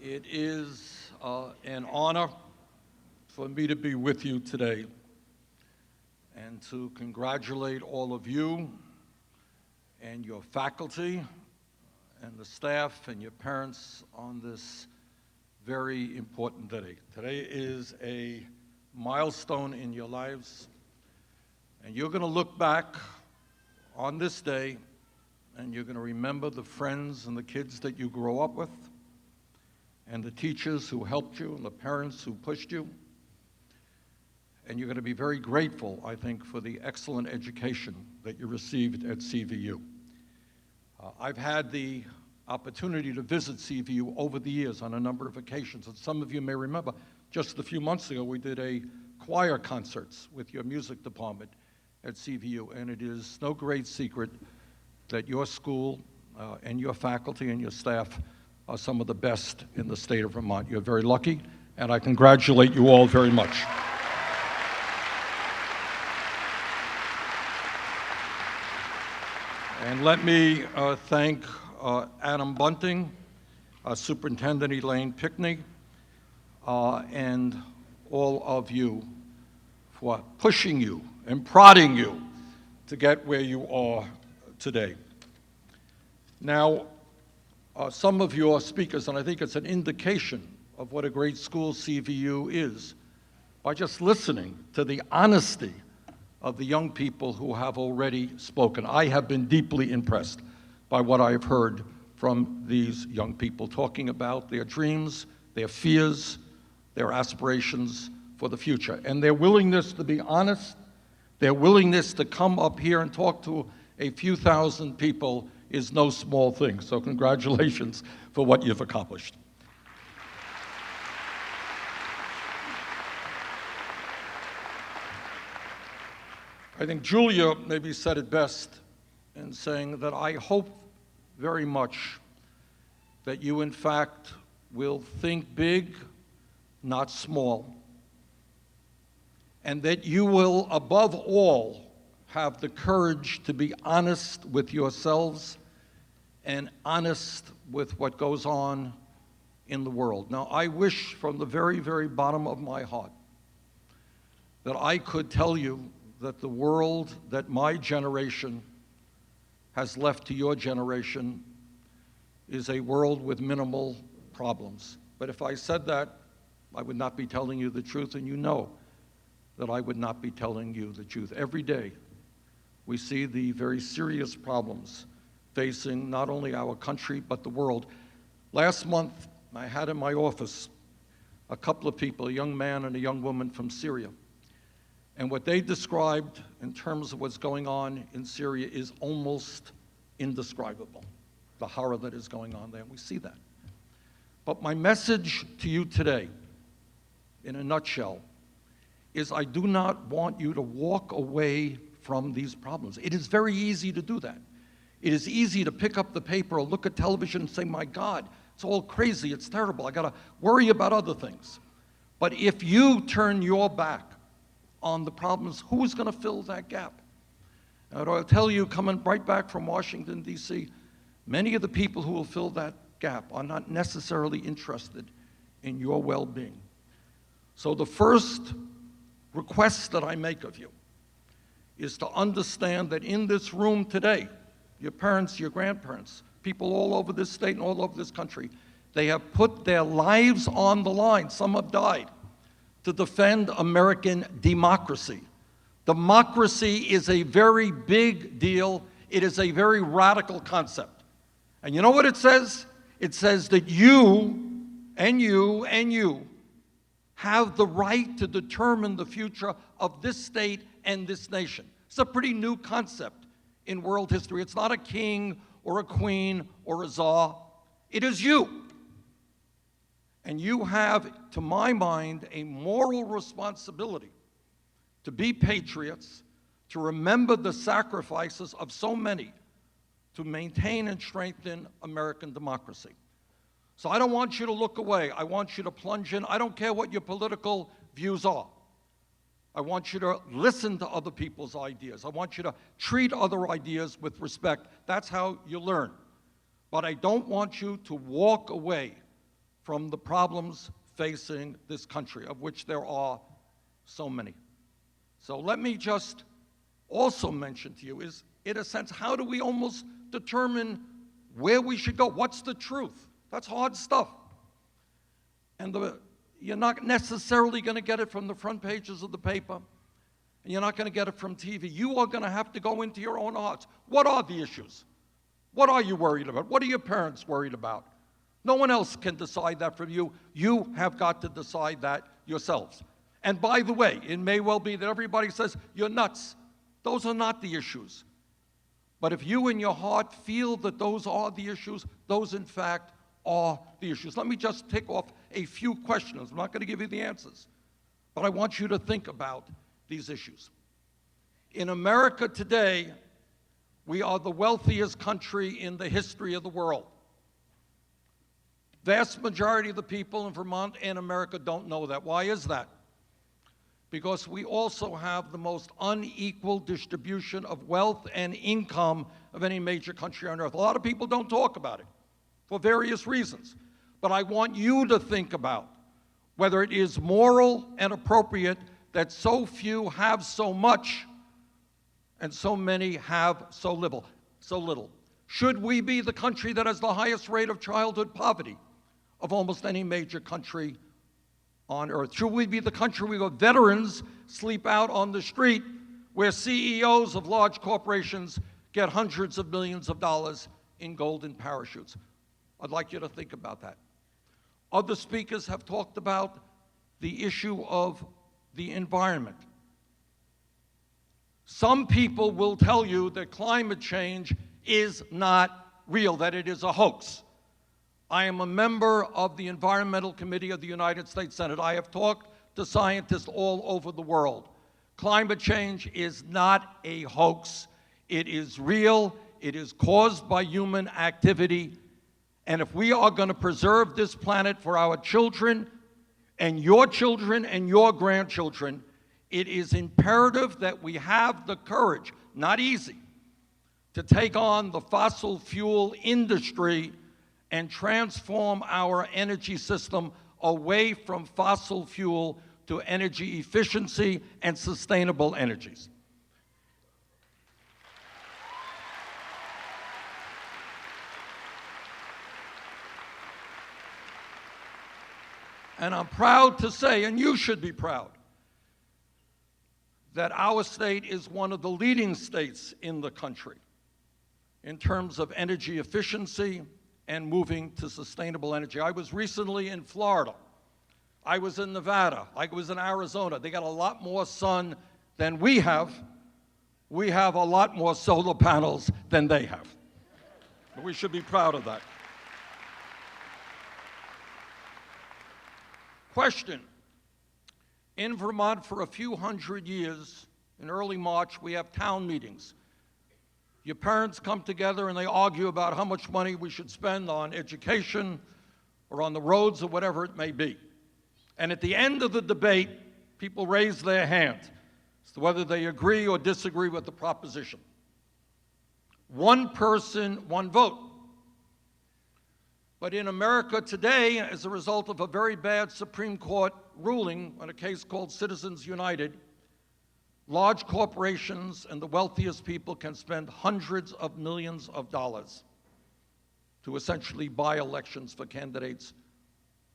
It is an honor for me to be with you today and to congratulate all of you and your faculty and the staff and your parents on this very important day. Today is a milestone in your lives, and you're going to look back on this day and you're going to remember the friends and the kids that you grew up with, and the teachers who helped you, and the parents who pushed you. And you're going to be very grateful, I think, for the excellent education that you received at CVU. I've had the opportunity to visit CVU over the years on a number of occasions, and some of you may remember, just a few months ago, we did a choir concerts with your music department at CVU, and it is no great secret that your school and your faculty and your staff are some of the best in the state of Vermont. You're very lucky, and I congratulate you all very much. And let me thank Adam Bunting, Superintendent Elaine Pickney, and all of you for pushing you and prodding you to get where you are today. Now, some of your speakers, and I think it's an indication of what a great school CVU is, by just listening to the honesty of the young people who have already spoken. I have been deeply impressed by what I've heard from these young people talking about their dreams, their fears, their aspirations for the future, and their willingness to be honest, their willingness to come up here and talk to a few thousand people is no small thing. So congratulations for what you've accomplished. I think Julia maybe said it best in saying that I hope very much that you, in fact, will think big, not small, and that you will, above all, have the courage to be honest with yourselves and honest with what goes on in the world. Now, I wish from the very, very bottom of my heart that I could tell you that the world that my generation has left to your generation is a world with minimal problems. But if I said that, I would not be telling you the truth, and you know that I would not be telling you the truth. Every day, we see the very serious problems facing not only our country, but the world. Last month, I had in my office a couple of people, a young man and a young woman from Syria. And what they described in terms of what's going on in Syria is almost indescribable, the horror that is going on there, and we see that. But my message to you today, in a nutshell, is I do not want you to walk away from these problems. It is very easy to do that. It is easy to pick up the paper or look at television and say, my God, it's all crazy, it's terrible, I gotta worry about other things. But if you turn your back on the problems, who's gonna fill that gap? And I'll tell you, coming right back from Washington, D.C., many of the people who will fill that gap are not necessarily interested in your well-being. So the first request that I make of you is to understand that in this room today, your parents, your grandparents, people all over this state and all over this country, they have put their lives on the line. Some have died to defend American democracy. Democracy is a very big deal. It is a very radical concept. And you know what it says? It says that you and you and you have the right to determine the future of this state and this nation. It's a pretty new concept in world history. It's not a king or a queen or a czar. It is you. And you have, to my mind, a moral responsibility to be patriots, to remember the sacrifices of so many to maintain and strengthen American democracy. So I don't want you to look away. I want you to plunge in. I don't care what your political views are. I want you to listen to other people's ideas. I want you to treat other ideas with respect. That's how you learn. But I don't want you to walk away from the problems facing this country, of which there are so many. So let me just also mention to you is, in a sense, how do we almost determine where we should go? What's the truth? That's hard stuff. And you're not necessarily going to get it from the front pages of the paper, and you're not going to get it from TV. You are going to have to go into your own hearts. What are the issues? What are you worried about? What are your parents worried about? No one else can decide that for you. You have got to decide that yourselves. And by the way, it may well be that everybody says, you're nuts. Those are not the issues. But if you in your heart feel that those are the issues, those in fact are the issues. Let me just tick off a few questions. I'm not going to give you the answers, but I want you to think about these issues. In America today, we are the wealthiest country in the history of the world. Vast majority of the people in Vermont and America don't know that. Why is that? Because we also have the most unequal distribution of wealth and income of any major country on earth. A lot of people don't talk about it for various reasons. But I want you to think about whether it is moral and appropriate that so few have so much and so many have so little. Should we be the country that has the highest rate of childhood poverty of almost any major country on earth? Should we be the country where veterans sleep out on the street, where CEOs of large corporations get hundreds of millions of dollars in golden parachutes? I'd like you to think about that. Other speakers have talked about the issue of the environment. Some people will tell you that climate change is not real, that it is a hoax. I am a member of the Environmental Committee of the United States Senate. I have talked to scientists all over the world. Climate change is not a hoax. It is real. It is caused by human activity. And if we are going to preserve this planet for our children and your grandchildren, it is imperative that we have the courage, not easy, to take on the fossil fuel industry and transform our energy system away from fossil fuel to energy efficiency and sustainable energies. And I'm proud to say, and you should be proud, that our state is one of the leading states in the country in terms of energy efficiency and moving to sustainable energy. I was recently in Florida. I was in Nevada. I was in Arizona. They got a lot more sun than we have. We have a lot more solar panels than they have. We should be proud of that. Question. In Vermont, for a few hundred years, in early March, we have town meetings. Your parents come together and they argue about how much money we should spend on education or on the roads or whatever it may be. And at the end of the debate, people raise their hand as to whether they agree or disagree with the proposition. One person, one vote. But in America today, as a result of a very bad Supreme Court ruling on a case called Citizens United, large corporations and the wealthiest people can spend hundreds of millions of dollars to essentially buy elections for candidates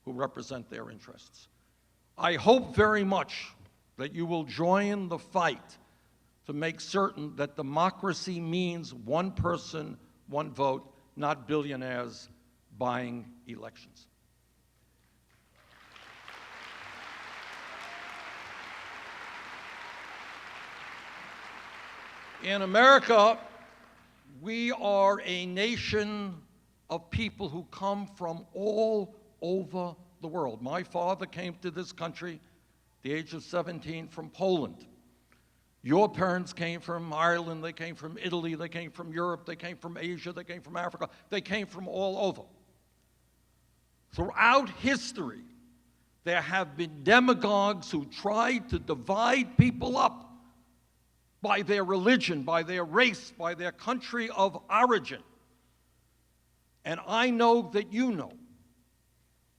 who represent their interests. I hope very much that you will join the fight to make certain that democracy means one person, one vote, not billionaires buying elections. In America, we are a nation of people who come from all over the world. My father came to this country at the age of 17 from Poland. Your parents came from Ireland, they came from Italy, they came from Europe, they came from Asia, they came from Africa, they came from all over. Throughout history, there have been demagogues who tried to divide people up by their religion, by their race, by their country of origin. And I know that you know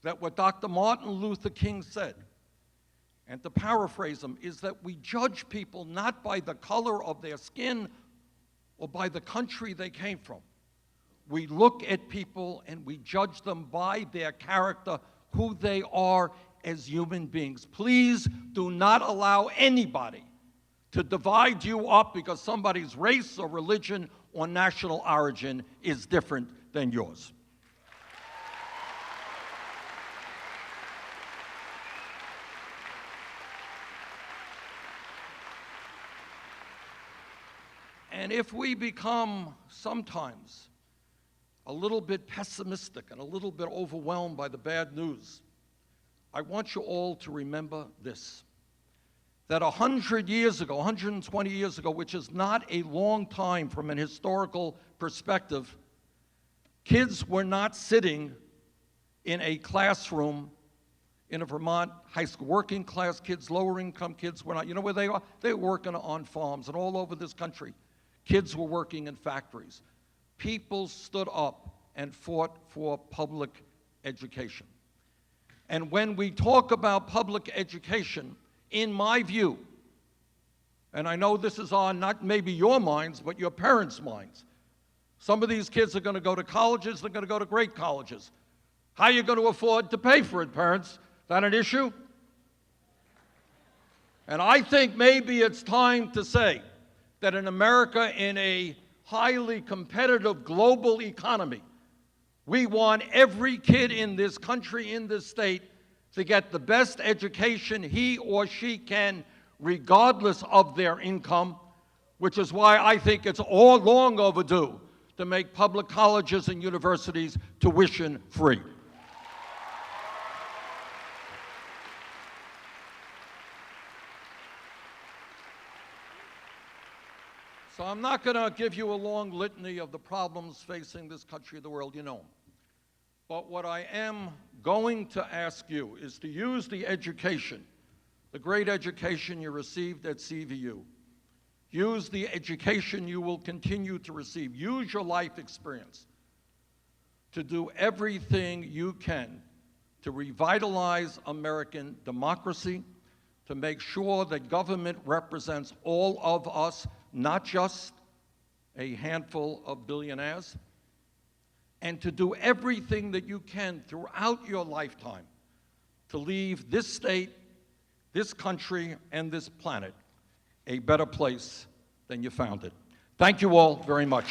that what Dr. Martin Luther King said, and to paraphrase him, is that we judge people not by the color of their skin or by the country they came from. We look at people and we judge them by their character, who they are as human beings. Please do not allow anybody to divide you up because somebody's race or religion or national origin is different than yours. And if we become sometimes a little bit pessimistic and a little bit overwhelmed by the bad news, I want you all to remember this, that 100 years ago, 120 years ago, which is not a long time from an historical perspective, kids were not sitting in a classroom in a Vermont high school. Working class kids, lower income kids were not. You know where they are? They were working on farms, and all over this country, kids were working in factories. People stood up and fought for public education. And when we talk about public education, in my view, and I know this is on not maybe your minds, but your parents' minds, some of these kids are going to go to colleges, they're going to go to great colleges. How are you going to afford to pay for it, parents? Is that an issue? And I think maybe it's time to say that in America, in a highly competitive global economy, we want every kid in this country, in this state, to get the best education he or she can, regardless of their income, which is why I think it's all long overdue to make public colleges and universities tuition free. So I'm not going to give you a long litany of the problems facing this country or the world, you know them. But what I am going to ask you is to use the education, the great education you received at CVU. Use the education you will continue to receive. Use your life experience to do everything you can to revitalize American democracy, to make sure that government represents all of us, not just a handful of billionaires, and to do everything that you can throughout your lifetime to leave this state, this country, and this planet a better place than you found it. Thank you all very much.